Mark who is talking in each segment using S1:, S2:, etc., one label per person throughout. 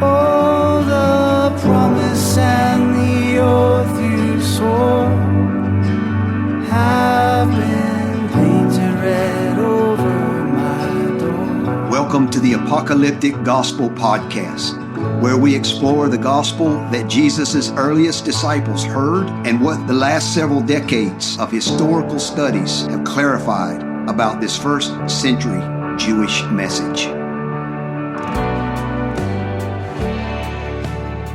S1: Oh, the promise and the oath you swore have been painted red over my door.
S2: Welcome to the Apocalyptic Gospel Podcast, where we explore the gospel that Jesus' earliest disciples heard and what the last several decades of historical studies have clarified about this first century Jewish message.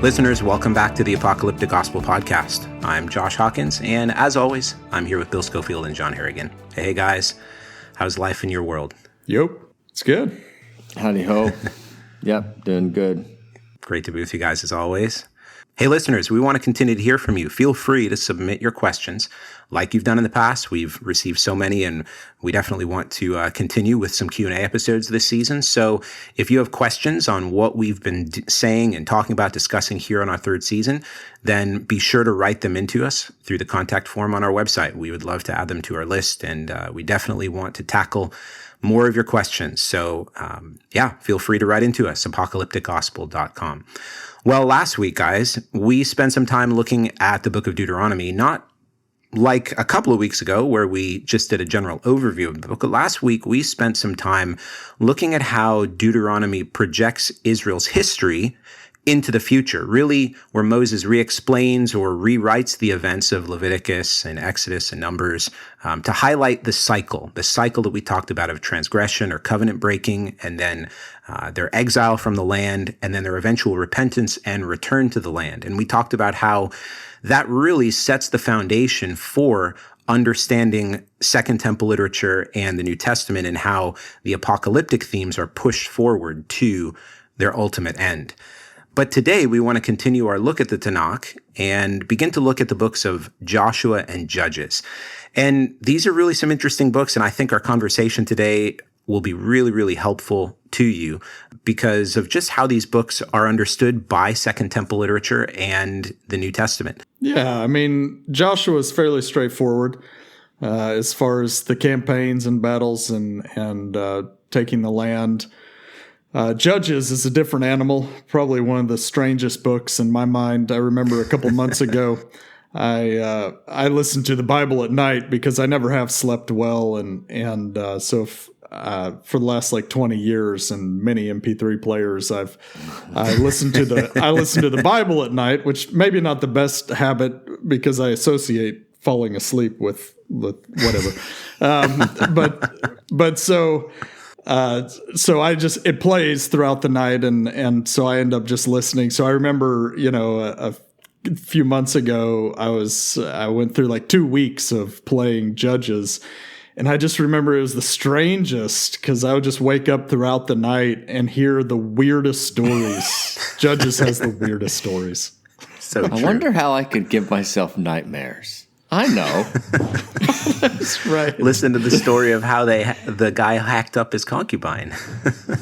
S3: Listeners, welcome back to the Apocalyptic Gospel Podcast. I'm Josh Hawkins, and as always, I'm here with Bill Schofield and John Harrigan. Hey guys, how's life in your world?
S4: Yep, it's good.
S5: Howdy ho. Yep, doing good.
S3: Great to be with you guys as always. Hey listeners, we want to continue to hear from you. Feel free to submit your questions like you've done in the past. We've received so many, and we definitely want to continue with some Q&A episodes this season. So if you have questions on what we've been saying and talking about, discussing here on our third season, then be sure to write them into us through the contact form on our website. We would love to add them to our list, and we definitely want to tackle more of your questions. So feel free to write into us, apocalypticgospel.com. Well, last week, guys, we spent some time looking at the book of Deuteronomy, not like a couple of weeks ago where we just did a general overview of the book. Last week, we spent some time looking at how Deuteronomy projects Israel's history into the future, really where Moses re-explains or rewrites the events of Leviticus and Exodus and Numbers to highlight the cycle that we talked about of transgression or covenant breaking, and then their exile from the land, and then their eventual repentance and return to the land. And we talked about how that really sets the foundation for understanding Second Temple literature and the New Testament, and how the apocalyptic themes are pushed forward to their ultimate end. But today we want to continue our look at the Tanakh and begin to look at the books of Joshua and Judges. And these are really some interesting books, and I think our conversation today will be really, really helpful to you because of just how these books are understood by Second Temple literature and the New Testament.
S4: Yeah, I mean, Joshua is fairly straightforward as far as the campaigns and battles and taking the land. Judges is a different animal, probably one of the strangest books in my mind. I remember a couple months ago, I listened to the Bible at night because I never have slept well, so for the last 20 years and many MP3 players, I listened to the Bible at night, which maybe not the best habit because I associate falling asleep with whatever, so it plays throughout the night, and so I end up just listening. So I remember, a few months ago, I went through 2 weeks of playing Judges, and I just remember it was the strangest because I would just wake up throughout the night and hear the weirdest stories. Judges has the weirdest stories.
S3: So
S5: I wonder how I could give myself nightmares. I know.
S4: That's right.
S3: Listen to the story of how the guy hacked up his concubine.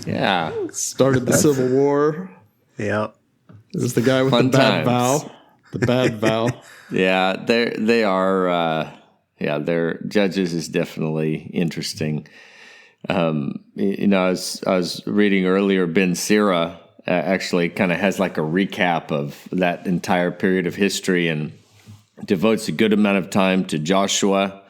S5: Yeah.
S4: Started the Civil War.
S3: Yep.
S4: It was the guy with
S5: Fun
S4: the bad
S5: times.
S4: vow. The bad vow.
S5: Yeah, they are. Their Judges is definitely interesting. I was reading earlier. Ben Sira actually kind of has a recap of that entire period of history and devotes a good amount of time to Joshua,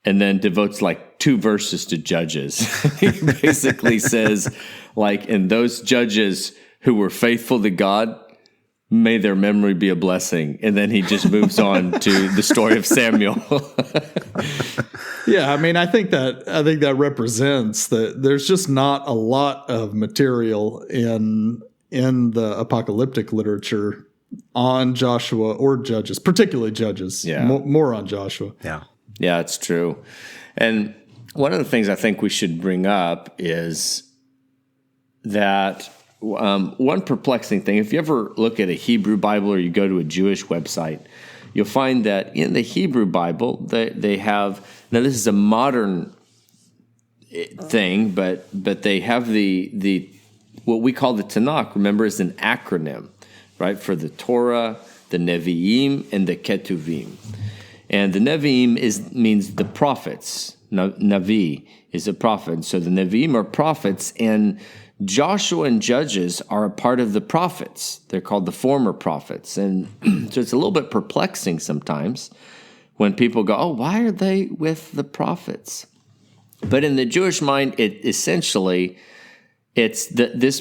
S5: and then devotes 2 verses to Judges. He basically says, and those judges who were faithful to God, may their memory be a blessing. And then he just moves on to the story of Samuel.
S4: Yeah, I mean, I think that represents that there's just not a lot of material in the apocalyptic literature on Joshua or Judges, particularly Judges.
S5: Yeah.
S4: More on Joshua.
S5: Yeah, it's true. And one of the things I think we should bring up is that one perplexing thing, if you ever look at a Hebrew Bible or you go to a Jewish website, you'll find that in the Hebrew Bible, they have, now this is a modern thing, but they have the what we call the Tanakh, remember, is an acronym, right, for the Torah, the Nevi'im, and the Ketuvim. And the Nevi'im means the prophets. Navi is a prophet. So the Nevi'im are prophets, and Joshua and Judges are a part of the prophets. They're called the former prophets. And so it's a little bit perplexing sometimes when people go, oh, why are they with the prophets? But in the Jewish mind, this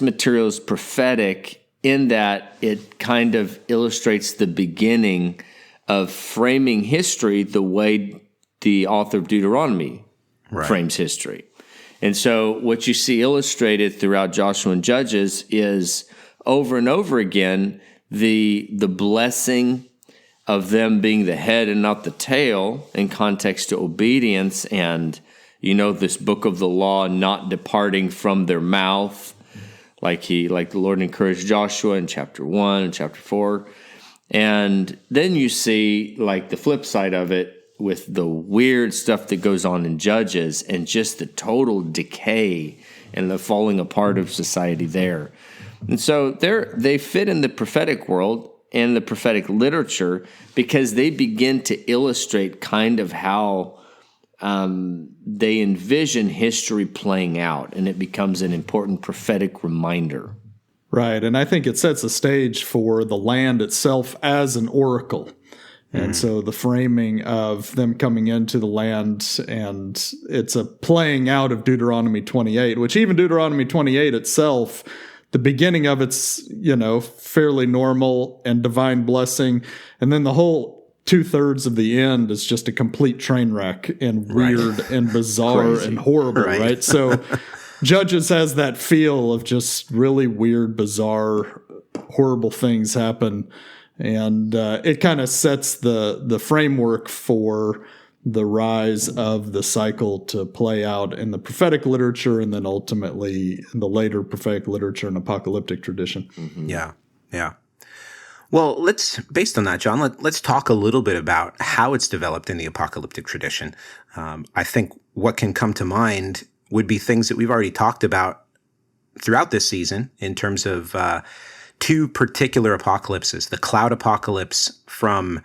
S5: material is prophetic in that it kind of illustrates the beginning of framing history the way the author of Deuteronomy frames history. And so what you see illustrated throughout Joshua and Judges is over and over again the blessing of them being the head and not the tail in context to obedience, and this book of the law not departing from their mouth, like the Lord encouraged Joshua in chapter 1 and chapter 4. And then you see like the flip side of it with the weird stuff that goes on in Judges and just the total decay and the falling apart of society there. And so they fit in the prophetic world and the prophetic literature because they begin to illustrate kind of how they envision history playing out, and it becomes an important prophetic reminder.
S4: Right, and I think it sets a stage for the land itself as an oracle. And so the framing of them coming into the land, and it's a playing out of Deuteronomy 28, which even Deuteronomy 28 itself, the beginning of it's, fairly normal and divine blessing. And then the whole 2/3 of the end is just a complete train wreck and weird and bizarre and horrible, right? So Judges has that feel of just really weird, bizarre, horrible things happen. And it kind of sets the framework for the rise of the cycle to play out in the prophetic literature and then ultimately in the later prophetic literature and apocalyptic tradition.
S3: Mm-hmm. Yeah. Well, based on that, John, let's talk a little bit about how it's developed in the apocalyptic tradition. I think what can come to mind would be things that we've already talked about throughout this season in terms of two particular apocalypses, the cloud apocalypse from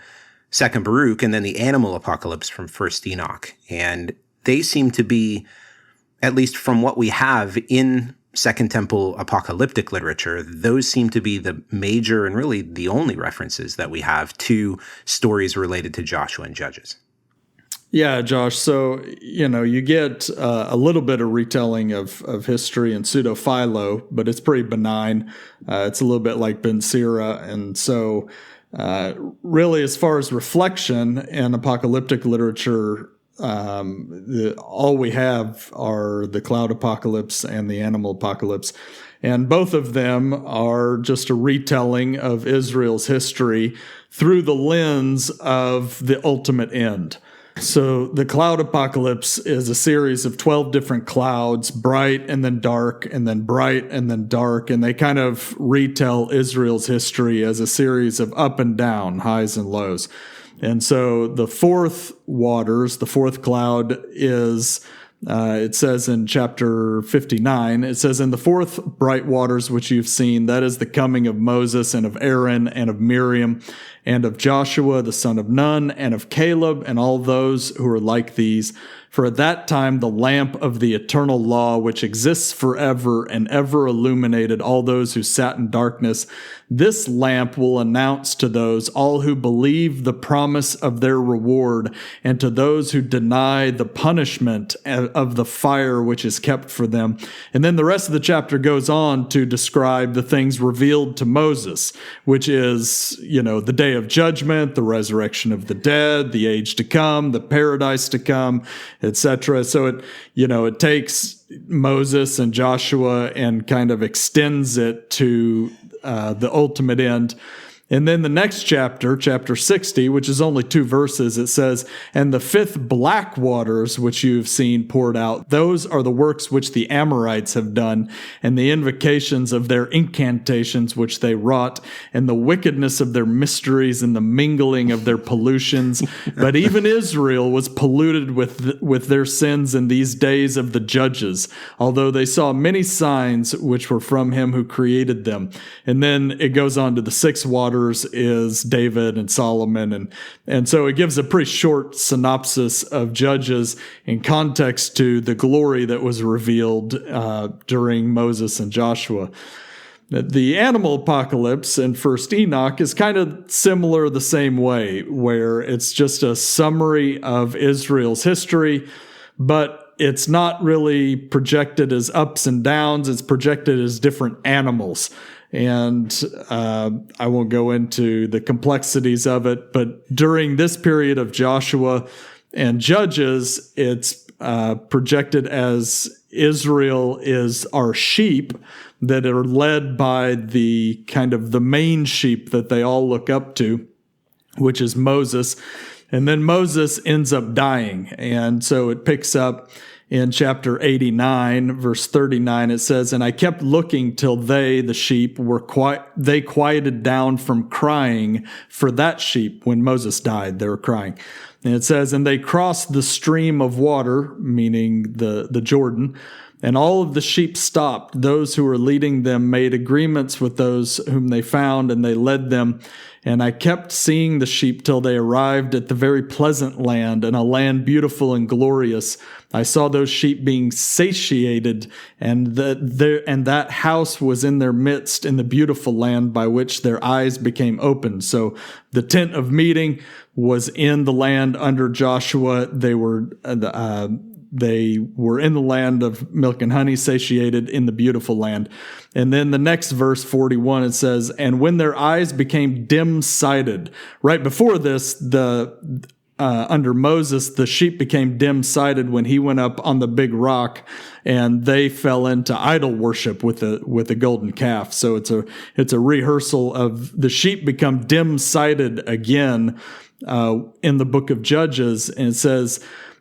S3: 2nd Baruch and then the animal apocalypse from 1st Enoch. And they seem to be, at least from what we have in Second Temple apocalyptic literature, those seem to be the major and really the only references that we have to stories related to Joshua and Judges.
S4: Yeah, Josh. So, you get a little bit of retelling of history and pseudo-philo, but it's pretty benign. It's a little bit like Ben Sira. And so really, as far as reflection in apocalyptic literature, all we have are the cloud apocalypse and the animal apocalypse. And both of them are just a retelling of Israel's history through the lens of the ultimate end. So the cloud apocalypse is a series of 12 different clouds, bright and then dark and then bright and then dark. And they kind of retell Israel's history as a series of up and down, highs and lows. And so the fourth cloud is, it says in chapter 59, it says, in the fourth bright waters which you've seen, that is the coming of Moses and of Aaron and of Miriam and of Joshua, the son of Nun, and of Caleb, and all those who are like these. For at that time the lamp of the eternal law, which exists forever and ever illuminated all those who sat in darkness, this lamp will announce to those all who believe the promise of their reward, and to those who deny the punishment of the fire which is kept for them. And then the rest of the chapter goes on to describe the things revealed to Moses, which is, the day of judgment, the resurrection of the dead, the age to come, the paradise to come, etc. So it takes Moses and Joshua and kind of extends it to the ultimate end. And then the next chapter, chapter 60, which is only 2 verses, it says, and the fifth black waters which you've seen poured out, those are the works which the Amorites have done, and the invocations of their incantations which they wrought, and the wickedness of their mysteries and the mingling of their pollutions. But even Israel was polluted with their sins in these days of the judges, although they saw many signs which were from him who created them. And then it goes on to the 6 waters daughters is David and Solomon. And so it gives a pretty short synopsis of Judges in context to the glory that was revealed during Moses and Joshua. The animal apocalypse in 1st Enoch is kind of similar the same way, where it's just a summary of Israel's history, but it's not really projected as ups and downs. It's projected as different animals. And I won't go into the complexities of it, but during this period of Joshua and Judges, it's projected as Israel is our sheep that are led by the kind of the main sheep that they all look up to, which is Moses. And then Moses ends up dying. And so it picks up in chapter 89, verse 39. It says, "And I kept looking till they, the sheep, they quieted down from crying for that sheep." When Moses died, they were crying. And it says, "And they crossed the stream of water," meaning the Jordan, "and all of the sheep stopped. Those who were leading them made agreements with those whom they found, and they led them. And I kept seeing the sheep till they arrived at the very pleasant land, and a land beautiful and glorious. I saw those sheep being satiated, and that house was in their midst in the beautiful land by which their eyes became opened." So the tent of meeting was in the land under Joshua. They were in the land of milk and honey, satiated in the beautiful land. And then the next verse, 41, it says, "And when their eyes became dim-sighted." Right before this, under Moses, the sheep became dim-sighted when he went up on the big rock, and they fell into idol worship with a golden calf. So it's a rehearsal of the sheep become dim-sighted again in the book of Judges, and it says,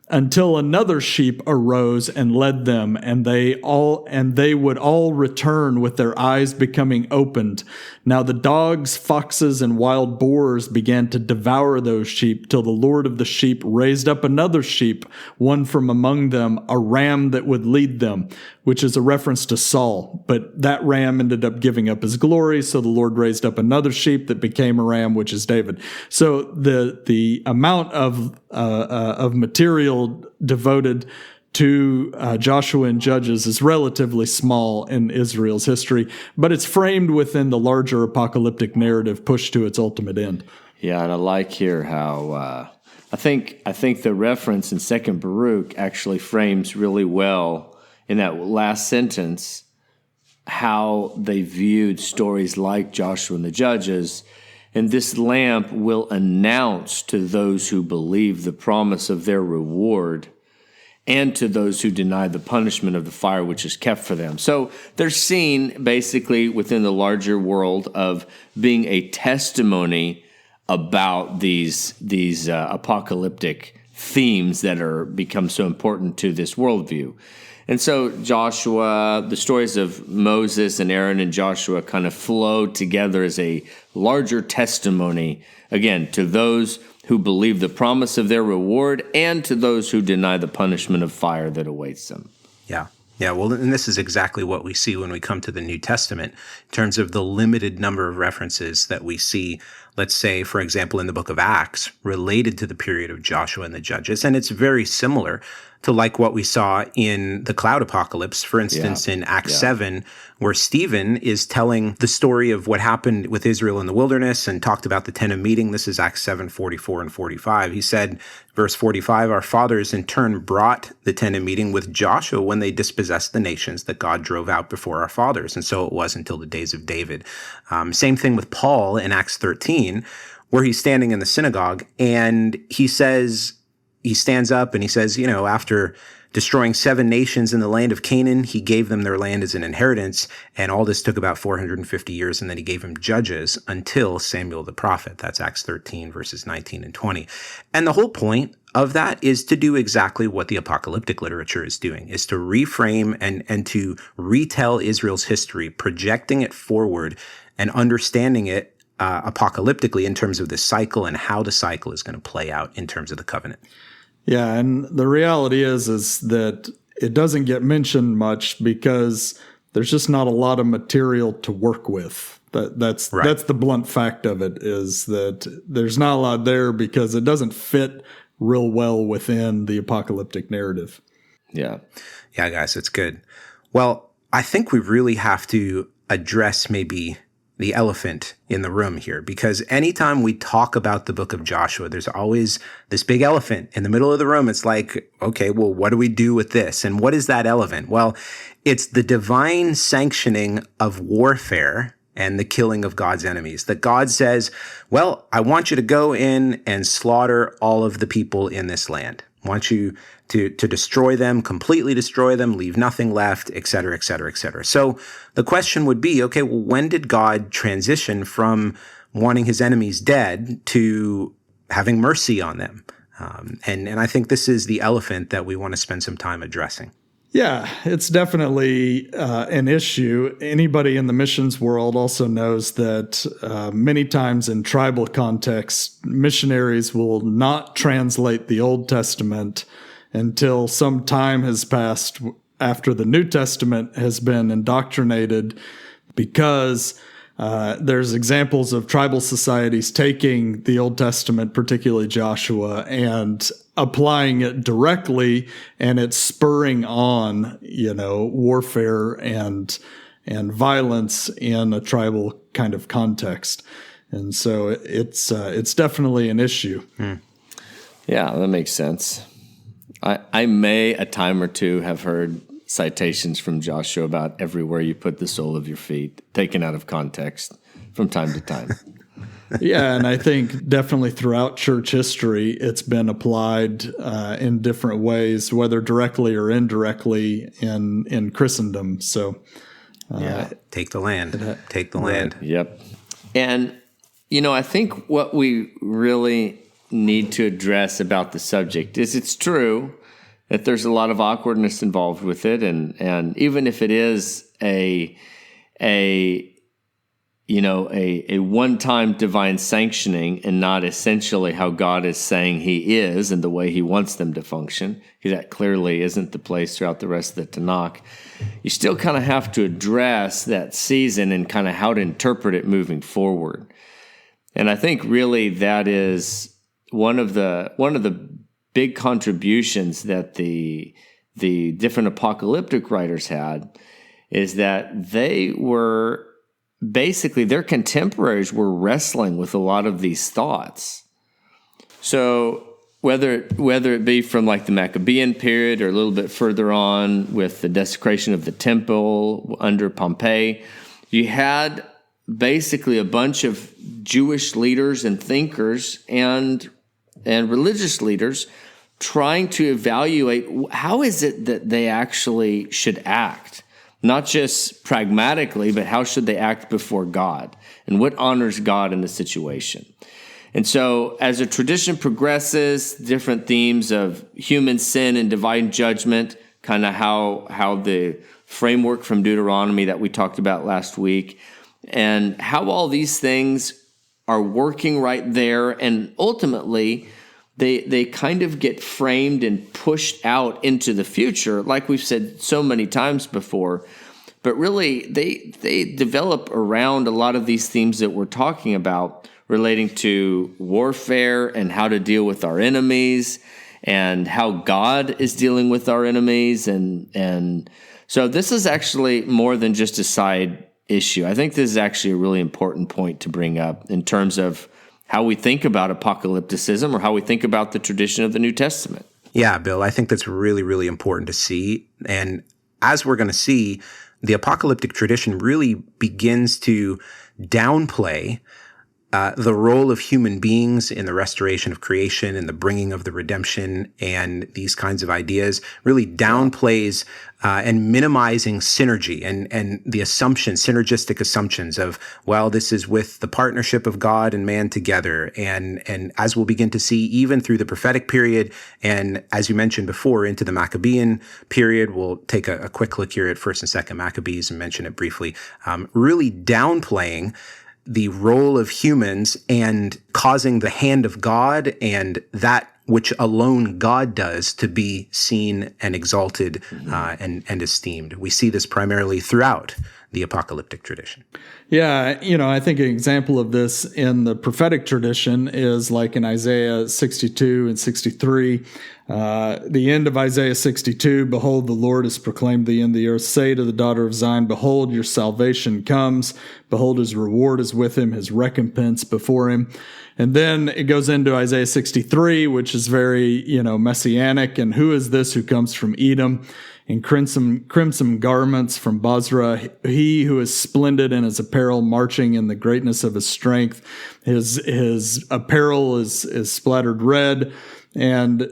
S4: "Until another sheep arose and led them, and they would all return with their eyes becoming opened. Now the dogs, foxes, and wild boars began to devour those sheep, till the Lord of the sheep raised up another sheep, one from among them, a ram that would lead them," which is a reference to Saul. But that ram ended up giving up his glory, so the Lord raised up another sheep that became a ram, which is David. So the amount of material devoted to Joshua and Judges is relatively small in Israel's history, but it's framed within the larger apocalyptic narrative pushed to its ultimate end.
S5: Yeah, and I like here how I think the reference in 2nd Baruch actually frames really well in that last sentence how they viewed stories like Joshua and the Judges. "And this lamp will announce to those who believe the promise of their reward, and to those who deny the punishment of the fire which is kept for them." So they're seen basically within the larger world of being a testimony about these apocalyptic themes that are become so important to this worldview. And so Joshua, the stories of Moses and Aaron and Joshua kind of flow together as a larger testimony, again, to those who believe the promise of their reward and to those who deny the punishment of fire that awaits them.
S3: Yeah. Yeah, well, and this is exactly what we see when we come to the New Testament in terms of the limited number of references that we see, let's say, for example, in the book of Acts, related to the period of Joshua and the Judges. And it's very similar to like what we saw in the cloud apocalypse, for instance, in Acts 7, where Stephen is telling the story of what happened with Israel in the wilderness and talked about the tent of meeting. This is Acts 7, 44 and 45. He said, verse 45, "Our fathers in turn brought the tent of meeting with Joshua when they dispossessed the nations that God drove out before our fathers. And so it was until the days of David." Same thing with Paul in Acts 13, where he's standing in the synagogue and he stands up and he says, after destroying 7 nations in the land of Canaan, he gave them their land as an inheritance. And all this took about 450 years. And then he gave them judges until Samuel the prophet. That's Acts 13, verses 19 and 20. And the whole point of that is to do exactly what the apocalyptic literature is doing, is to reframe and to retell Israel's history, projecting it forward and understanding it apocalyptically in terms of the cycle and how the cycle is going to play out in terms of the covenant.
S4: Yeah, and the reality is that it doesn't get mentioned much because there's just not a lot of material to work with. That's the blunt fact of it, is that there's not a lot there because it doesn't fit real well within the apocalyptic narrative.
S5: Yeah.
S3: Yeah, guys, it's good. Well, I think we really have to address maybe the elephant in the room here, because anytime we talk about the book of Joshua, there's always this big elephant in the middle of the room. It's like, okay, well, what do we do with this? And what is that elephant? Well, it's the divine sanctioning of warfare and the killing of God's enemies. That God says, well, I want you to go in and slaughter all of the people in this land. I want you to destroy them, completely destroy them, leave nothing left, et cetera, et cetera, et cetera. So the question would be, okay, well, when did God transition from wanting his enemies dead to having mercy on them? And I think this is the elephant that we want to spend some time addressing.
S4: Yeah, it's definitely an issue. Anybody in the missions world also knows that many times in tribal contexts, missionaries will not translate the Old Testament until some time has passed after the New Testament has been indoctrinated, because there's examples of tribal societies taking the Old Testament, particularly Joshua, and applying it directly, and it's spurring on, warfare and violence in a tribal kind of context. And so it's definitely an issue.
S5: Yeah, that makes sense. I may a time or two have heard citations from Joshua about everywhere you put the sole of your feet, taken out of context from time to time.
S4: Yeah, and I think definitely throughout church history, it's been applied in different ways, whether directly or indirectly in Christendom. So,
S3: Take the land. Take the land.
S5: Yep. And, I think what we really need to address about the subject is it's true that there's a lot of awkwardness involved with it. And even if it is a one-time divine sanctioning and not essentially how God is saying he is and the way he wants them to function, because that clearly isn't the place throughout the rest of the Tanakh, you still kind of have to address that season and kind of how to interpret it moving forward. And I think really that is one of the big contributions that the different apocalyptic writers had, is that they were basically, their contemporaries were wrestling with a lot of these thoughts. So whether it be from like the Maccabean period or a little bit further on with the desecration of the temple under Pompey, you had basically a bunch of Jewish leaders and thinkers and religious leaders trying to evaluate how is it that they actually should act. Not just pragmatically, but how should they act before God? And what honors God in the situation? And so as a tradition progresses, different themes of human sin and divine judgment, kind of how the framework from Deuteronomy that we talked about last week, and how all these things are working right there, and ultimately they kind of get framed and pushed out into the future, like we've said so many times before. But really, they develop around a lot of these themes that we're talking about, relating to warfare and how to deal with our enemies and how God is dealing with our enemies. And so this is actually more than just a side issue. I think this is actually a really important point to bring up in terms of how we think about apocalypticism or how we think about the tradition of the New Testament.
S3: Yeah, Bill, I think that's really, really important to see. And as we're going to see, the apocalyptic tradition really begins to downplay the role of human beings in the restoration of creation and the bringing of the redemption and these kinds of ideas, really downplays and minimizing synergy and the synergistic assumptions of, well, this is with the partnership of God and man together. And as we'll begin to see, even through the prophetic period, and as you mentioned before, into the Maccabean period, we'll take a quick look here at 1st and 2nd Maccabees and mention it briefly, really downplaying the role of humans and causing the hand of God and that which alone God does to be seen and exalted and esteemed. We see this primarily throughout the apocalyptic tradition.
S4: Yeah, I think an example of this in the prophetic tradition is like in Isaiah 62 and 63. The end of Isaiah 62, behold, the Lord has proclaimed the end of the earth. Say to the daughter of Zion, behold, your salvation comes. Behold, his reward is with him, his recompense before him. And then it goes into Isaiah 63, which is very, messianic. And who is this who comes from Edom in crimson garments from Basra? He who is splendid in his apparel, marching in the greatness of his strength. His apparel is splattered red. And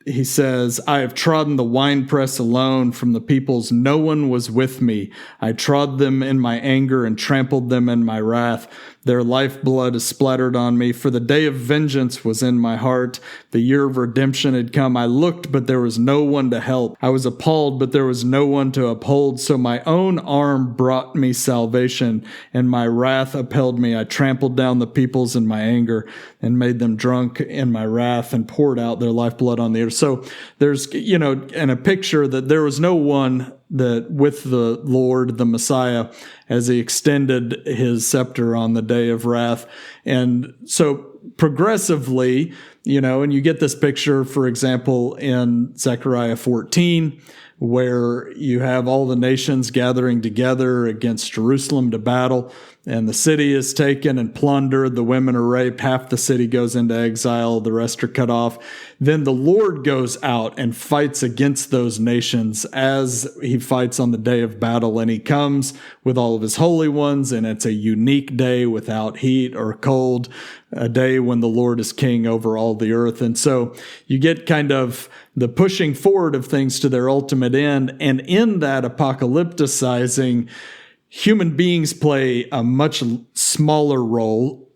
S4: he says, I have trodden the winepress alone from the peoples. No one was with me. I trod them in my anger and trampled them in my wrath. Their lifeblood is splattered on me, for the day of vengeance was in my heart. The year of redemption had come. I looked, but there was no one to help. I was appalled, but there was no one to uphold. So my own arm brought me salvation, and my wrath upheld me. I trampled down the peoples in my anger and made them drunk in my wrath and poured out their lifeblood on the earth. So there's, and a picture that there was no one that with the Lord, the Messiah, as he extended his scepter on the day of wrath. And so progressively, and you get this picture, for example, in Zechariah 14, where you have all the nations gathering together against Jerusalem to battle, and the city is taken and plundered, the women are raped, half the city goes into exile, the rest are cut off. Then the Lord goes out and fights against those nations as he fights on the day of battle, and he comes with all of his holy ones, and it's a unique day without heat or cold, a day when the Lord is king over all the earth. And so you get kind of the pushing forward of things to their ultimate end, and in that apocalypticizing, human beings play a much smaller role,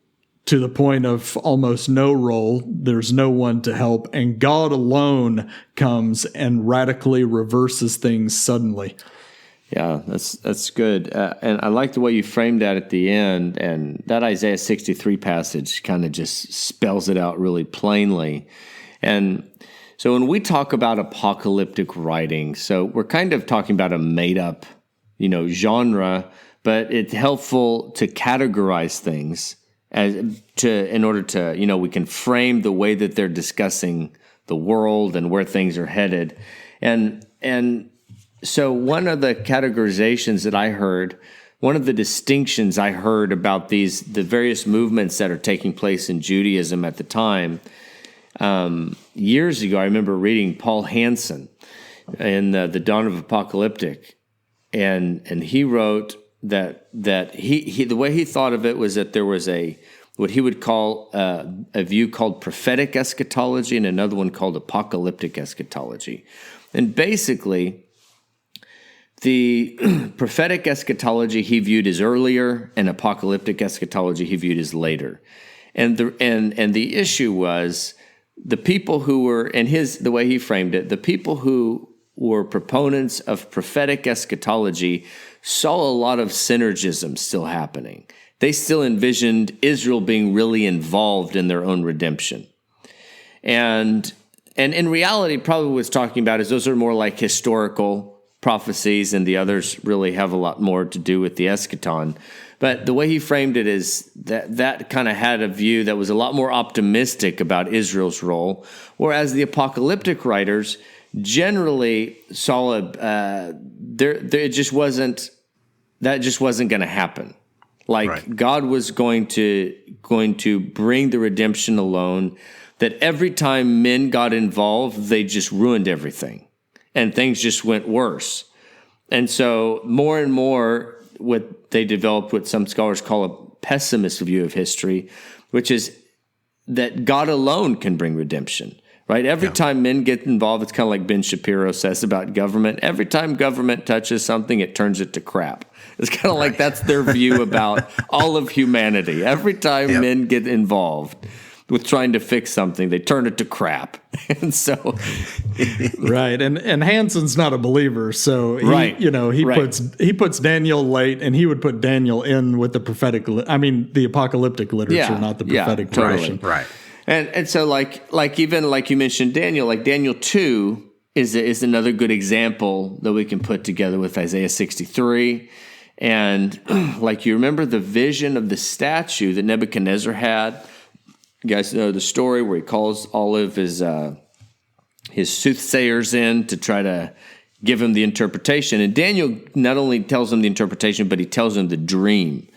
S4: to the point of almost no role. There's no one to help, and God alone comes and radically reverses things suddenly.
S5: Yeah, that's good. And I like the way you framed that at the end, and that Isaiah 63 passage kind of just spells it out really plainly. And so when we talk about apocalyptic writing, so we're kind of talking about a made-up, genre, but it's helpful to categorize things in order to, we can frame the way that they're discussing the world and where things are headed. And so one of the categorizations that I heard, one of the distinctions I heard about the various movements that are taking place in Judaism at the time, years ago, I remember reading Paul Hansen in the Dawn of Apocalyptic, and he wrote that he the way he thought of it was that there was what he would call a view called prophetic eschatology and another one called apocalyptic eschatology. And basically, the prophetic eschatology he viewed as earlier, and apocalyptic eschatology he viewed as later. And the issue was the people who were, and the way he framed it, the people who were proponents of prophetic eschatology saw a lot of synergism still happening. They still envisioned Israel being really involved in their own redemption. And in reality, probably what it's talking about is those are more like historical prophecies, and the others really have a lot more to do with the eschaton. But the way he framed it is that kind of had a view that was a lot more optimistic about Israel's role, whereas the apocalyptic writers generally saw it just wasn't going to happen. Like right. God was going to bring the redemption alone, that every time men got involved, they just ruined everything and things just went worse. And so more and more they developed what some scholars call a pessimist view of history, which is that God alone can bring redemption. Right? Every time men get involved, it's kind of like Ben Shapiro says about government. Every time government touches something, it turns it to crap. It's kind of like that's their view about all of humanity. Every time men get involved with trying to fix something, they turn it to crap. And so,
S4: right. And Hansen's not a believer, so he puts Daniel late, and he would put Daniel in with the prophetic. The apocalyptic literature, not the prophetic tradition.
S5: Right. And so like even like you mentioned Daniel, like Daniel 2 is another good example that we can put together with Isaiah 63. And like you remember the vision of the statue that Nebuchadnezzar had. You guys know the story where he calls all of his soothsayers in to try to give him the interpretation. And Daniel not only tells him the interpretation, but he tells him the dream,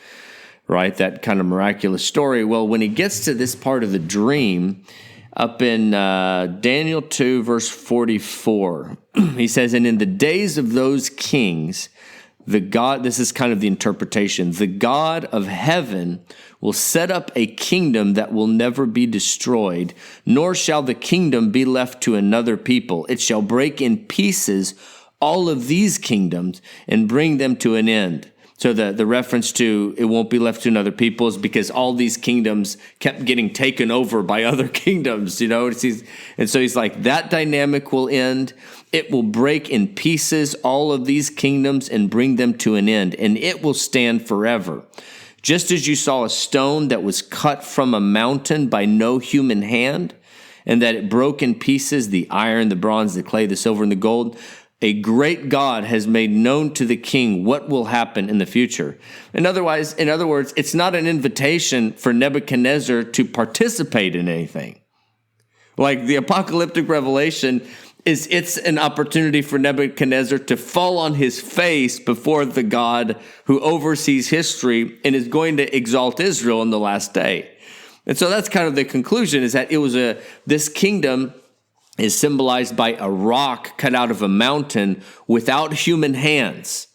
S5: right? That kind of miraculous story. Well, when he gets to this part of the dream, up in Daniel 2, verse 44, he says, "And in the days of those kings, the God," this is kind of the interpretation, "the God of heaven will set up a kingdom that will never be destroyed, nor shall the kingdom be left to another people. It shall break in pieces all of these kingdoms and bring them to an end." So the reference to it won't be left to another people is because all these kingdoms kept getting taken over by other kingdoms, you know. And so he's like, that dynamic will end. It will break in pieces all of these kingdoms and bring them to an end, and it will stand forever. Just as you saw a stone that was cut from a mountain by no human hand, and that it broke in pieces the iron, the bronze, the clay, the silver, and the gold, a great God has made known to the king what will happen in the future. In other words, it's not an invitation for Nebuchadnezzar to participate in anything. Like the apocalyptic revelation it's an opportunity for Nebuchadnezzar to fall on his face before the God who oversees history and is going to exalt Israel in the last day. And so that's kind of the conclusion, is that this kingdom is symbolized by a rock cut out of a mountain without human hands.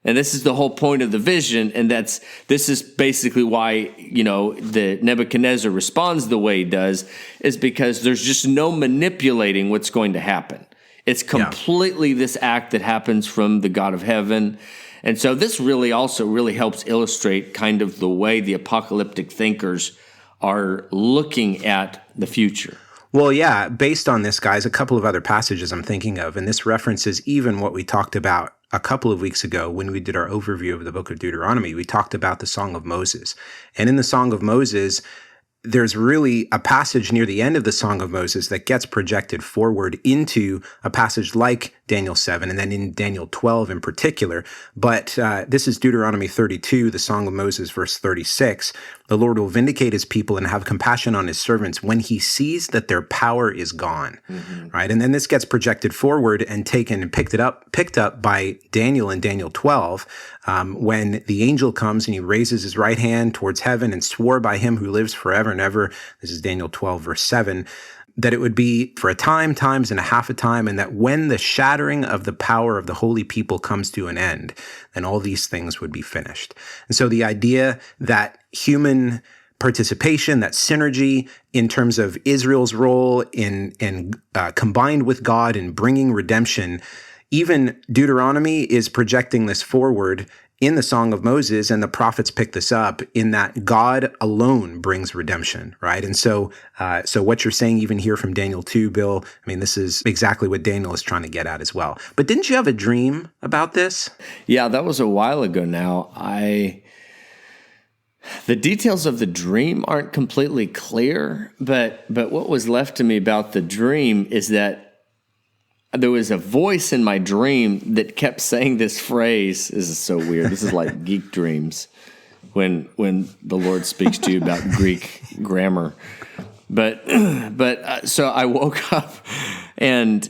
S5: And this is the whole point of the vision, and this is basically why, the Nebuchadnezzar responds the way he does, is because there's just no manipulating what's going to happen. It's completely this act that happens from the God of heaven. And so this really helps illustrate kind of the way the apocalyptic thinkers are looking at the future.
S3: Well, yeah, based on this, guys, a couple of other passages I'm thinking of, and this references even what we talked about a couple of weeks ago when we did our overview of the book of Deuteronomy. We talked about the Song of Moses. And in the Song of Moses, there's really a passage near the end of the Song of Moses that gets projected forward into a passage like Daniel 7, and then in Daniel 12 in particular. But this is Deuteronomy 32, the Song of Moses, verse 36. The Lord will vindicate his people and have compassion on his servants when he sees that their power is gone, right? And then this gets projected forward and taken and picked up by Daniel in Daniel 12, when the angel comes and he raises his right hand towards heaven and swore by him who lives forever and ever. This is Daniel 12, verse 7. That it would be for a time, times, and a half a time, and that when the shattering of the power of the holy people comes to an end, then all these things would be finished. And so the idea that human participation, that synergy in terms of Israel's role in combined with God in bringing redemption, even Deuteronomy is projecting this forward in the Song of Moses, and the prophets pick this up in that God alone brings redemption, right? And so what you're saying even here from Daniel 2, Bill, I mean, this is exactly what Daniel is trying to get at as well. But didn't you have a dream about this?
S5: Yeah, that was a while ago now. The details of the dream aren't completely clear, but what was left to me about the dream is that there was a voice in my dream that kept saying this phrase. This is so weird. This is like geek dreams when the Lord speaks to you about Greek grammar. But so I woke up and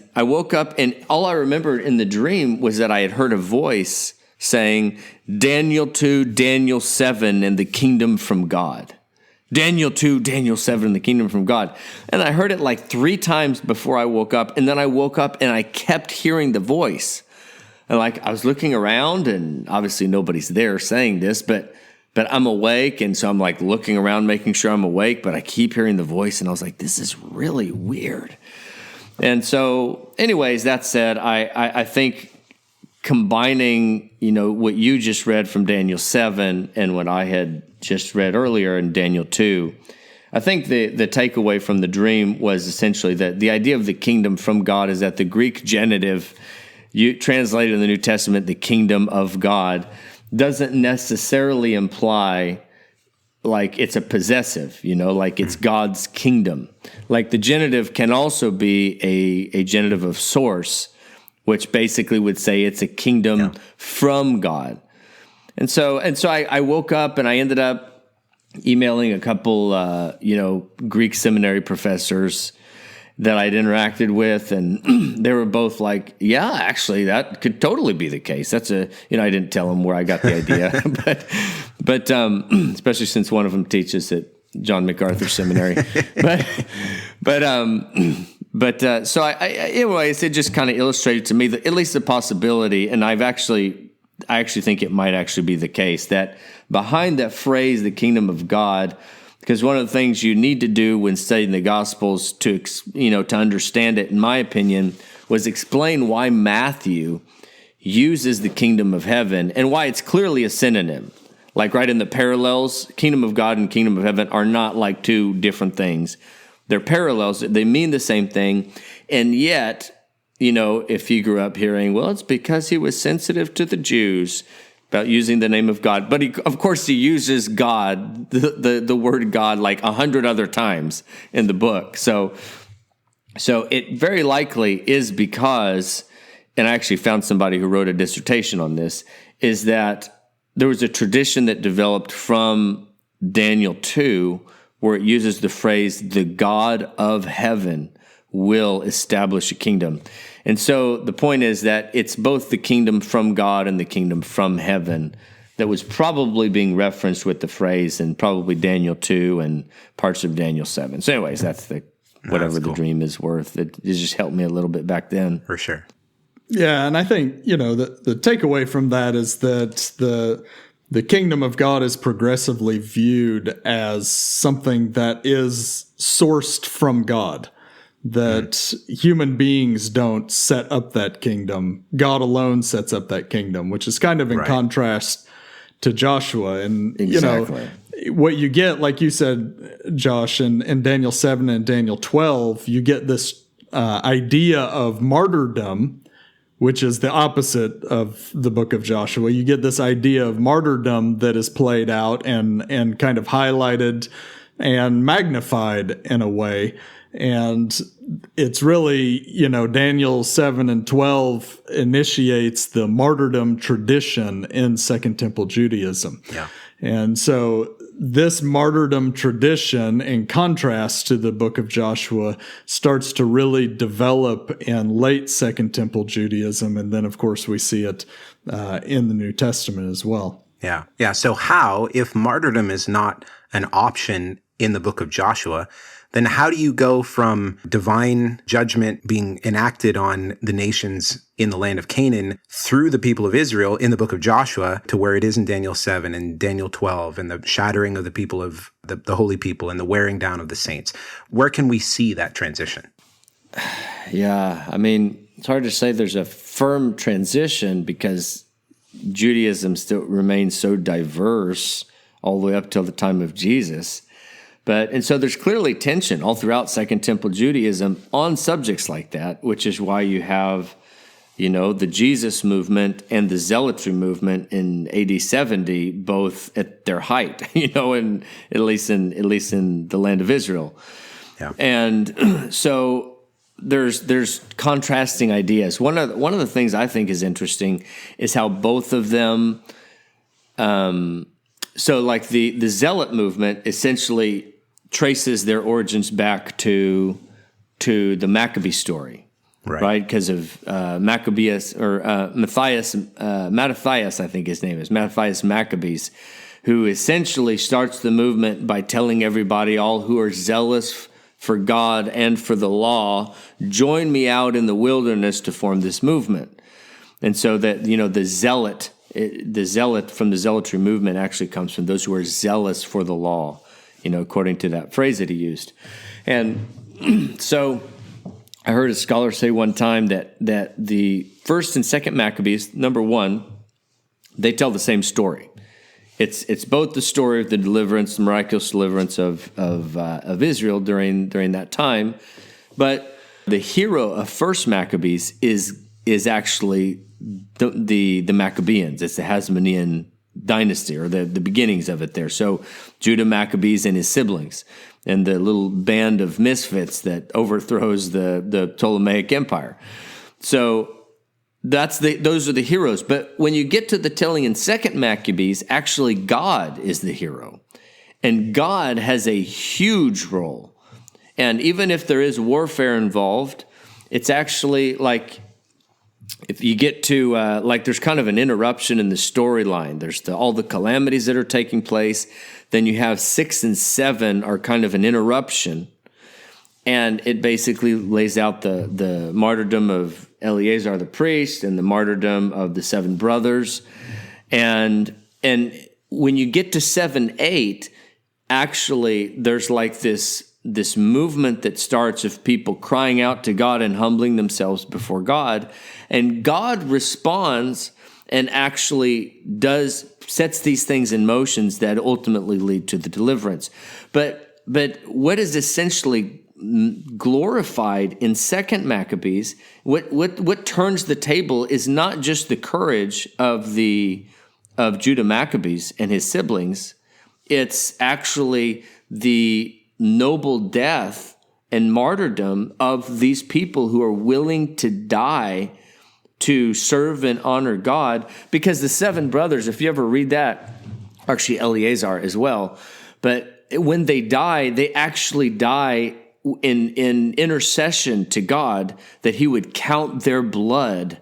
S5: all I remembered in the dream was that I had heard a voice saying, Daniel 2, Daniel 7, and the kingdom from God. Daniel 2, Daniel 7, the kingdom from God. And I heard it like 3 times before I woke up. And then I woke up and I kept hearing the voice. And like I was looking around, and obviously nobody's there saying this, but I'm awake. And so I'm like looking around, making sure I'm awake, but I keep hearing the voice. And I was like, this is really weird. And so anyways, that said, I think combining, what you just read from Daniel 7 and what I had just read earlier in Daniel 2, I think the takeaway from the dream was essentially that the idea of the kingdom from God is that the Greek genitive, translated in the New Testament, the kingdom of God, doesn't necessarily imply like it's a possessive, like it's God's kingdom. Like the genitive can also be a genitive of source, which basically would say it's a kingdom from God. And so I woke up and I ended up emailing a couple, Greek seminary professors that I'd interacted with, and they were both like, yeah, actually, that could totally be the case. That's I didn't tell them where I got the idea, but especially since one of them teaches at John MacArthur Seminary. So anyways, it just kind of illustrated to me that at least the possibility, and I actually think it might actually be the case, that behind that phrase, the kingdom of God, because one of the things you need to do when studying the Gospels to understand it, in my opinion, was explain why Matthew uses the kingdom of heaven and why it's clearly a synonym. Like right in the parallels, kingdom of God and kingdom of heaven are not like two different things. They're parallels. They mean the same thing. And yet, if you grew up hearing, well, it's because he was sensitive to the Jews about using the name of God. But of course he uses God, the word God, like 100 other times in the book. So it very likely is because, and I actually found somebody who wrote a dissertation on this, is that there was a tradition that developed from Daniel 2 where it uses the phrase, the God of heaven will establish a kingdom. And so the point is that it's both the kingdom from God and the kingdom from heaven that was probably being referenced with the phrase in probably Daniel 2 and parts of Daniel 7. So anyways, that's whatever the dream is worth. It just helped me a little bit back then.
S3: For sure.
S4: Yeah, and I think, the takeaway from that is that the kingdom of God is progressively viewed as something that is sourced from God. That human beings don't set up that kingdom. God alone sets up that kingdom, which is kind of in contrast to Joshua. And,
S5: exactly.
S4: What you get, like you said, Josh, in Daniel 7 and Daniel 12, you get this idea of martyrdom, which is the opposite of the book of Joshua. You get this idea of martyrdom that is played out and kind of highlighted and magnified in a way. And it's really, Daniel 7 and 12 initiates the martyrdom tradition in Second Temple Judaism.
S3: Yeah.
S4: And so this martyrdom tradition, in contrast to the book of Joshua, starts to really develop in late Second Temple Judaism. And then, of course, we see it in the New Testament as well.
S3: Yeah. Yeah. So how, if martyrdom is not an option in the book of Joshua, then how do you go from divine judgment being enacted on the nations in the land of Canaan through the people of Israel in the book of Joshua to where it is in Daniel 7 and Daniel 12 and the shattering of the people of the holy people and the wearing down of the saints? Where can we see that transition?
S5: Yeah, I mean, it's hard to say there's a firm transition because Judaism still remains so diverse all the way up till the time of Jesus. And so there's clearly tension all throughout Second Temple Judaism on subjects like that, which is why you have, the Jesus movement and the Zealotry movement in AD 70, both at their height, and at least in the land of Israel.
S3: Yeah.
S5: And so there's contrasting ideas. One of the things I think is interesting is how both of them, so like the Zealot movement essentially traces their origins back to the Maccabee story, right? Because of Maccabees or Mattathias, I think his name is Mattathias Maccabees, who essentially starts the movement by telling everybody, all who are zealous for God and for the law, join me out in the wilderness to form this movement. And so that the zealot from the Zealotry movement actually comes from those who are zealous for the law, according to that phrase that he used. And so I heard a scholar say one time that the first and second Maccabees, number one, they tell the same story. It's both the story of the deliverance, the miraculous deliverance of Israel during that time, but the hero of first Maccabees is actually the Maccabeans. It's the Hasmonean dynasty, or the beginnings of it there. So Judah Maccabees and his siblings, and the little band of misfits that overthrows the Ptolemaic Empire. So those are the heroes. But when you get to the telling in 2nd Maccabees, actually God is the hero. And God has a huge role. And even if there is warfare involved, it's actually like, if you get to, there's kind of an interruption in the storyline. There's all the calamities that are taking place. Then you have 6 and 7 are kind of an interruption. And it basically lays out the martyrdom of Eleazar the priest and the martyrdom of the 7 brothers. And when you get to 7-8, actually there's like this movement that starts of people crying out to God and humbling themselves before God. And God responds and actually sets these things in motions that ultimately lead to the deliverance. But what is essentially glorified in 2nd Maccabees, what turns the table is not just the courage of Judah Maccabees and his siblings. It's actually the noble death and martyrdom of these people who are willing to die to serve and honor God. Because the 7 brothers, if you ever read that, actually Eleazar as well, but when they die, they actually die in intercession to God, that he would count their blood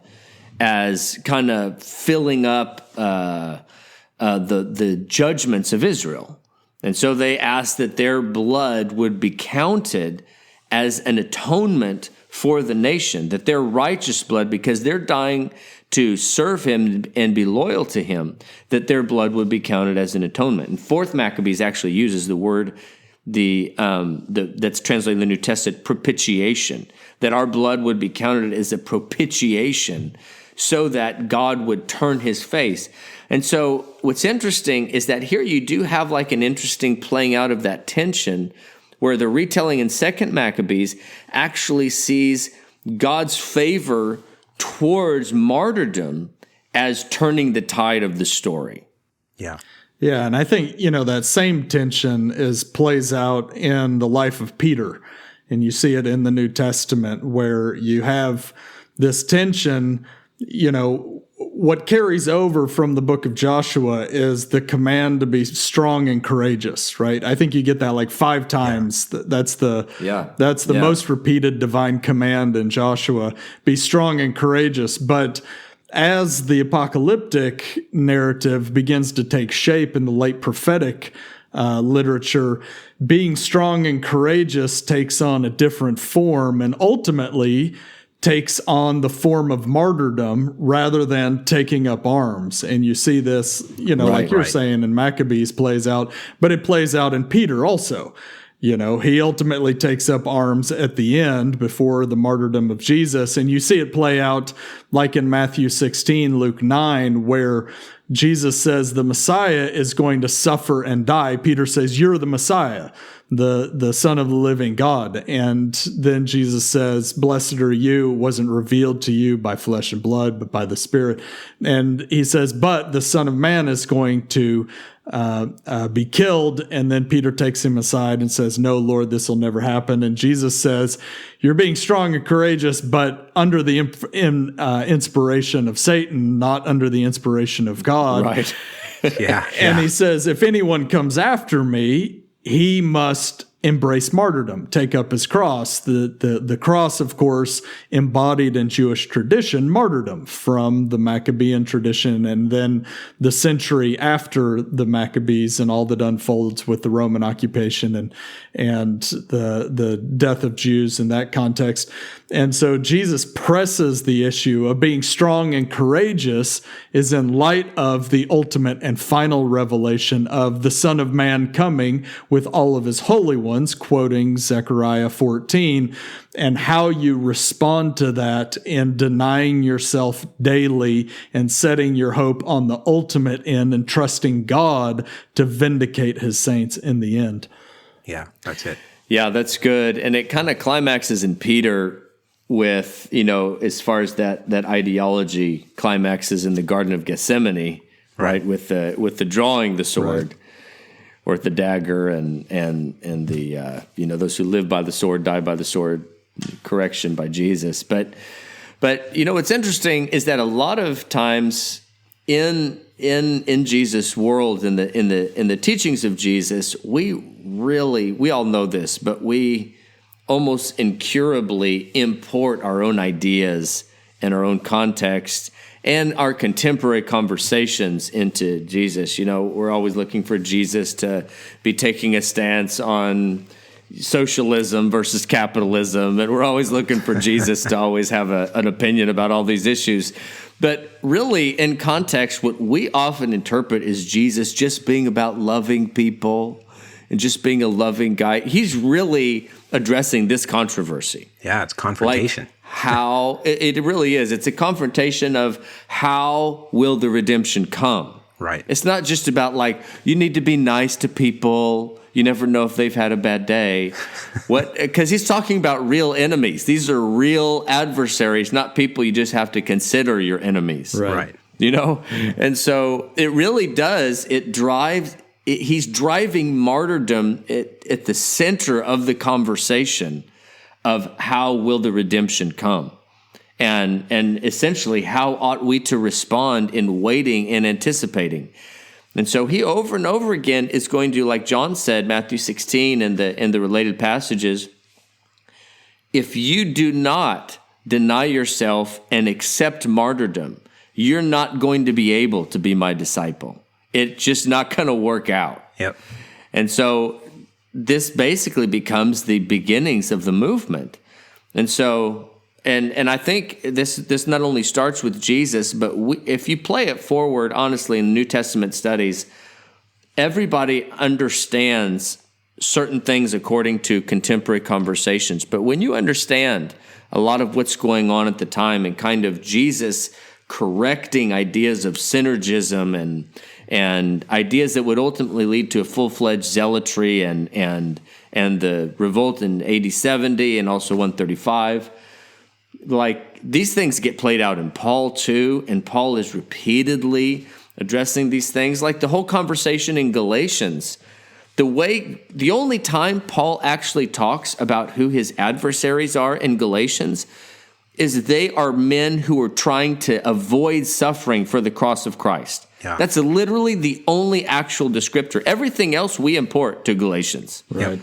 S5: as kind of filling up the judgments of Israel. And so they asked that their blood would be counted as an atonement for the nation, that their righteous blood, because they're dying to serve him and be loyal to him, that their blood would be counted as an atonement. And 4th Maccabees actually uses the word that's translated in the New Testament, propitiation, that our blood would be counted as a propitiation so that God would turn his face. And so what's interesting is that here you do have like an interesting playing out of that tension, where the retelling in 2nd Maccabees actually sees God's favor towards martyrdom as turning the tide of the story.
S3: Yeah.
S4: Yeah, and I think, that same tension plays out in the life of Peter. And you see it in the New Testament, where you have this tension. What carries over from the book of Joshua is the command to be strong and courageous, right? I think you get that like 5 times. Yeah. That's the most repeated divine command in Joshua, be strong and courageous. But as the apocalyptic narrative begins to take shape in the late prophetic literature, being strong and courageous takes on a different form, and ultimately takes on the form of martyrdom rather than taking up arms. And you see this, like you're saying, in Maccabees plays out, but it plays out in Peter also. He ultimately takes up arms at the end before the martyrdom of Jesus. And you see it play out like in Matthew 16, Luke 9, where Jesus says the Messiah is going to suffer and die. Peter says, "You're the Messiah, the Son of the living God." And then Jesus says, "Blessed are you, wasn't revealed to you by flesh and blood, but by the Spirit." And he says, "But the Son of Man is going to be killed." And then Peter takes him aside and says, "No, Lord, this will never happen." And Jesus says, "You're being strong and courageous, but under the inspiration of Satan, not under the inspiration of God."
S5: Right.
S3: Yeah.
S4: And he says, "If anyone comes after me, he must embrace martyrdom, take up his cross." The cross, of course, embodied in Jewish tradition, martyrdom from the Maccabean tradition, and then the century after the Maccabees and all that unfolds with the Roman occupation and the death of Jews in that context. And so Jesus presses the issue of being strong and courageous is in light of the ultimate and final revelation of the Son of Man coming with all of his holy ones, quoting Zechariah 14, and how you respond to that in denying yourself daily and setting your hope on the ultimate end and trusting God to vindicate his saints in the end.
S3: Yeah, that's it.
S5: Yeah, that's good. And it kind of climaxes in Peter with, as far as that ideology climaxes in the Garden of Gethsemane, right? With the drawing the sword, or the dagger, and the those who live by the sword die by the sword. Correction by Jesus, but what's interesting is that a lot of times in Jesus' world, in the teachings of Jesus, we all know this, but we almost incurably import our own ideas and our own context and our contemporary conversations into Jesus. We're always looking for Jesus to be taking a stance on socialism versus capitalism, and we're always looking for Jesus to always have an opinion about all these issues. But really, in context, what we often interpret is Jesus just being about loving people and just being a loving guy. He's really addressing this controversy.
S3: Yeah, it's confrontation.
S5: Like how it really is. It's a confrontation of how will the redemption come.
S3: Right.
S5: It's not just about like, you need to be nice to people. You never know if they've had a bad day. Because he's talking about real enemies. These are real adversaries, not people you just have to consider your enemies.
S3: Right.
S5: And so it really does. He's driving martyrdom at the center of the conversation of how will the redemption come. And essentially, how ought we to respond in waiting and anticipating? And so he over and over again is going to, like John said, Matthew 16 and the related passages, if you do not deny yourself and accept martyrdom, you're not going to be able to be my disciple. It's just not going to work out.
S3: Yep.
S5: And so this basically becomes the beginnings of the movement. And so... And I think this not only starts with Jesus, but if you play it forward, honestly, in New Testament studies, everybody understands certain things according to contemporary conversations. But when you understand a lot of what's going on at the time and kind of Jesus correcting ideas of synergism and ideas that would ultimately lead to a full-fledged zealotry and the revolt in AD 70 and also 135, like these things get played out in Paul too, and Paul is repeatedly addressing these things. Like the whole conversation in Galatians, the only time Paul actually talks about who his adversaries are in Galatians is they are men who are trying to avoid suffering for the cross of Christ.
S3: Yeah.
S5: That's literally the only actual descriptor. Everything else we import to Galatians.
S4: Right.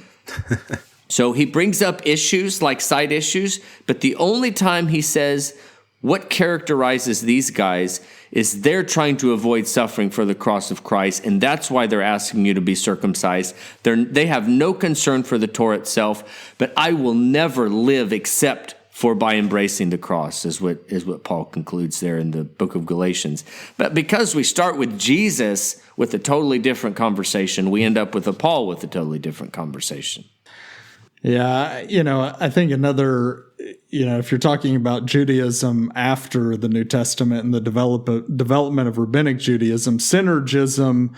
S5: So he brings up issues like side issues, but the only time he says what characterizes these guys is they're trying to avoid suffering for the cross of Christ, and that's why they're asking you to be circumcised. They have no concern for the Torah itself, but I will never live except for by embracing the cross, is what Paul concludes there in the book of Galatians. But because we start with Jesus with a totally different conversation, we end up with a Paul with a totally different conversation.
S4: Yeah, I think another, if you're talking about Judaism after the New Testament and the development of rabbinic Judaism, synergism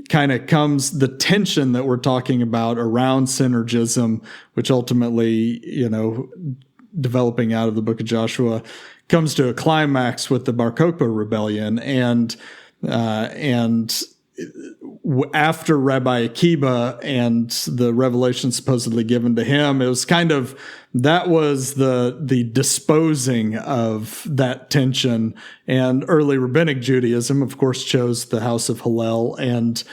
S4: kind of comes, the tension that we're talking about around synergism, which ultimately, developing out of the book of Joshua, comes to a climax with the Bar Kokhba rebellion. And after Rabbi Akiba and the revelation supposedly given to him, it was kind of, that was the disposing of that tension. And early rabbinic Judaism, of course, chose the house of Hillel and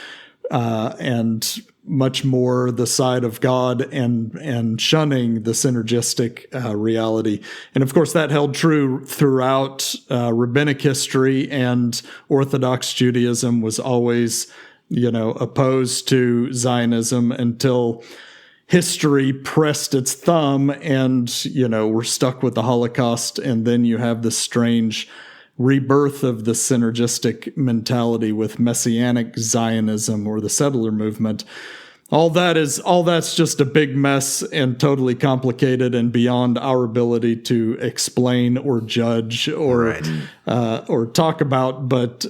S4: much more the side of God and shunning the synergistic reality. And of course, that held true throughout rabbinic history, and Orthodox Judaism was always, opposed to Zionism until history pressed its thumb and, we're stuck with the Holocaust. And then you have this strange rebirth of the synergistic mentality with Messianic Zionism or the settler movement. All that's just a big mess and totally complicated and beyond our ability to explain or judge or talk about. But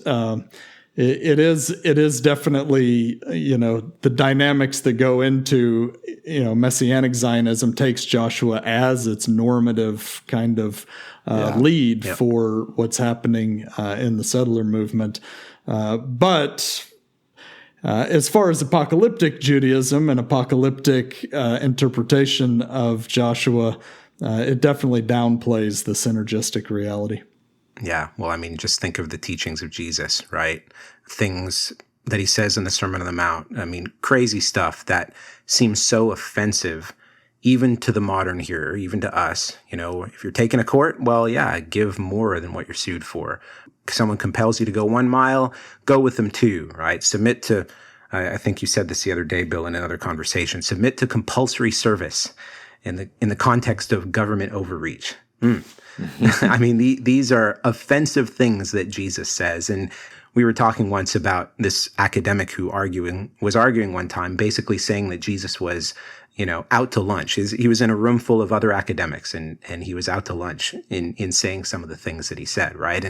S4: it is definitely, the dynamics that go into, Messianic Zionism takes Joshua as its normative kind of lead for what's happening in the settler movement. But as far as apocalyptic Judaism and apocalyptic interpretation of Joshua, it definitely downplays the synergistic reality.
S3: Yeah, well, I mean, just think of the teachings of Jesus, right? Things that he says in the Sermon on the Mount. I mean, crazy stuff that seems so offensive, even to the modern hearer, even to us. You know, if you're taking a court, well, yeah, give more than what you're sued for. Someone compels you to go 1 mile, go with them 2, right? Submit to, I think you said this the other day, Bill, in another conversation, submit to compulsory service in the context of government overreach. I mean, these are offensive things that Jesus says. And we were talking once about this academic who was arguing one time, basically saying that Jesus was, out to lunch. He was in a room full of other academics, and he was out to lunch in saying some of the things that he said, right?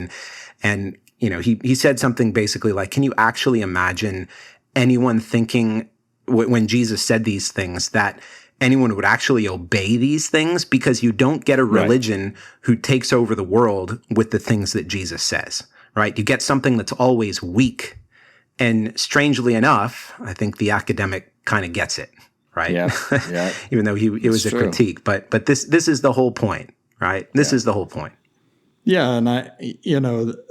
S3: And he said something basically like, can you actually imagine anyone thinking when Jesus said these things that anyone would actually obey these things? Because you don't get a religion who takes over the world with the things that Jesus says, right? You get something that's always weak. And strangely enough, I think the academic kind of gets it, right?
S5: Yeah.
S3: Even though it was a critique, but this is the whole point, right? This is the whole point.
S4: Yeah, and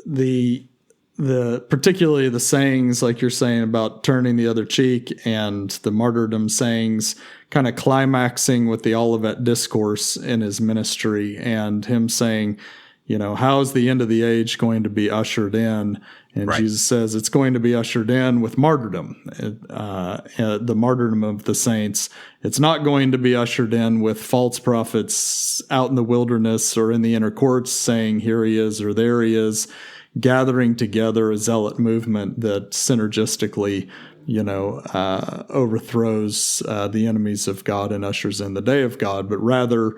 S4: the particularly the sayings like you're saying about turning the other cheek, and the martyrdom sayings kind of climaxing with the Olivet discourse in his ministry, and him saying, how is the end of the age going to be ushered in? And Jesus says it's going to be ushered in with martyrdom, the martyrdom of the saints. It's not going to be ushered in with false prophets out in the wilderness or in the inner courts saying, here he is or there he is, gathering together a zealot movement that synergistically, overthrows the enemies of God and ushers in the day of God, but rather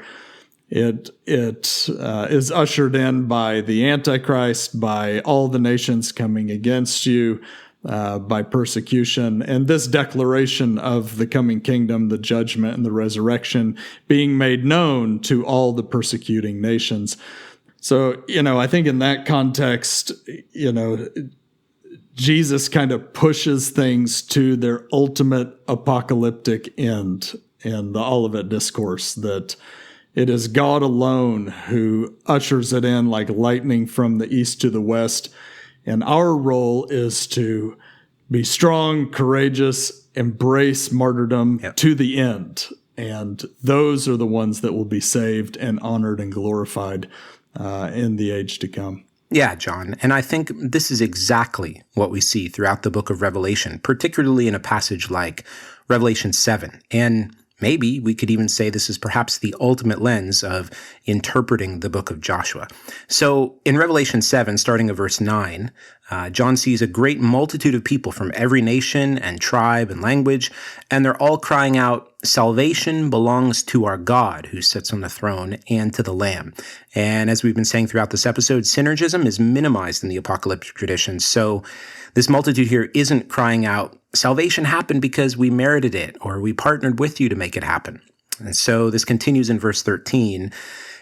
S4: it is ushered in by the Antichrist, by all the nations coming against you, by persecution, and this declaration of the coming kingdom, the judgment and the resurrection being made known to all the persecuting nations. So, I think in that context, Jesus kind of pushes things to their ultimate apocalyptic end in the Olivet Discourse, that it is God alone who ushers it in like lightning from the east to the west. And our role is to be strong, courageous, embrace martyrdom to the end. And those are the ones that will be saved and honored and glorified in the age to come.
S3: Yeah, John. And I think this is exactly what we see throughout the book of Revelation, particularly in a passage like Revelation 7. And maybe we could even say this is perhaps the ultimate lens of interpreting the book of Joshua. So in Revelation 7, starting at verse 9, John sees a great multitude of people from every nation and tribe and language, and they're all crying out, salvation belongs to our God who sits on the throne and to the Lamb. And as we've been saying throughout this episode, synergism is minimized in the apocalyptic tradition. So this multitude here isn't crying out, salvation happened because we merited it, or we partnered with you to make it happen. And so this continues in verse 13.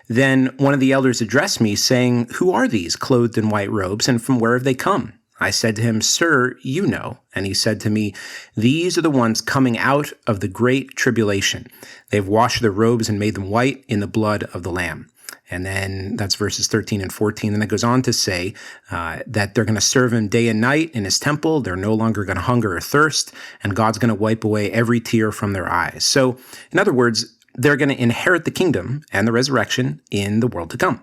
S3: Then one of the elders addressed me, saying, who are these clothed in white robes, and from where have they come? I said to him, sir, you know. And he said to me, these are the ones coming out of the great tribulation. They've washed their robes and made them white in the blood of the Lamb. And then that's verses 13 and 14. And it goes on to say that they're going to serve him day and night in his temple. They're no longer going to hunger or thirst, and God's going to wipe away every tear from their eyes. So, in other words, they're going to inherit the kingdom and the resurrection in the world to come.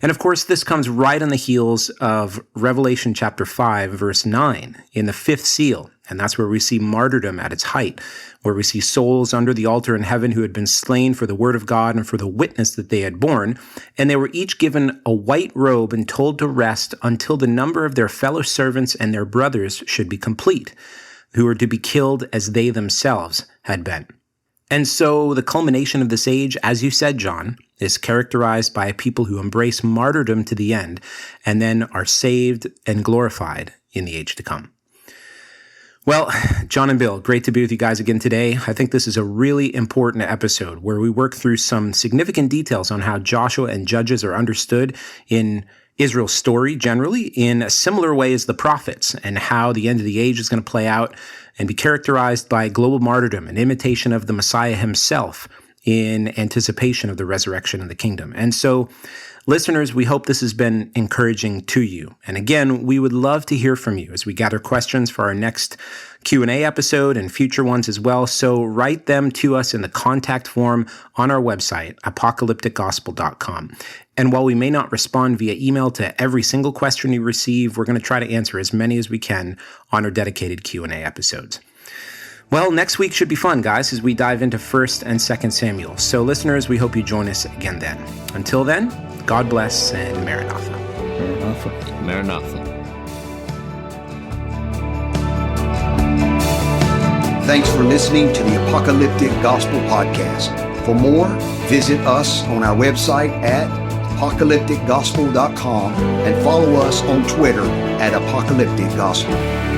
S3: And of course, this comes right on the heels of Revelation chapter 5, verse 9, in the fifth seal. And that's where we see martyrdom at its height, where we see souls under the altar in heaven who had been slain for the word of God and for the witness that they had borne. And they were each given a white robe and told to rest until the number of their fellow servants and their brothers should be complete, who were to be killed as they themselves had been. And so the culmination of this age, as you said, John, is characterized by a people who embrace martyrdom to the end and then are saved and glorified in the age to come. Well, John and Bill, great to be with you guys again today. I think this is a really important episode where we work through some significant details on how Joshua and Judges are understood in Israel's story generally in a similar way as the prophets, and how the end of the age is going to play out and be characterized by global martyrdom and imitation of the Messiah himself in anticipation of the resurrection of the kingdom. And so, listeners, we hope this has been encouraging to you. And again, we would love to hear from you as we gather questions for our next Q&A episode and future ones as well. So write them to us in the contact form on our website, apocalypticgospel.com. And while we may not respond via email to every single question you receive, we're going to try to answer as many as we can on our dedicated Q&A episodes. Well, next week should be fun, guys, as we dive into 1st and 2nd Samuel. So listeners, we hope you join us again then. Until then, God bless and Maranatha.
S4: Maranatha.
S5: Maranatha.
S2: Thanks for listening to the Apocalyptic Gospel Podcast. For more, visit us on our website at apocalypticgospel.com and follow us on Twitter at Apocalyptic Gospel.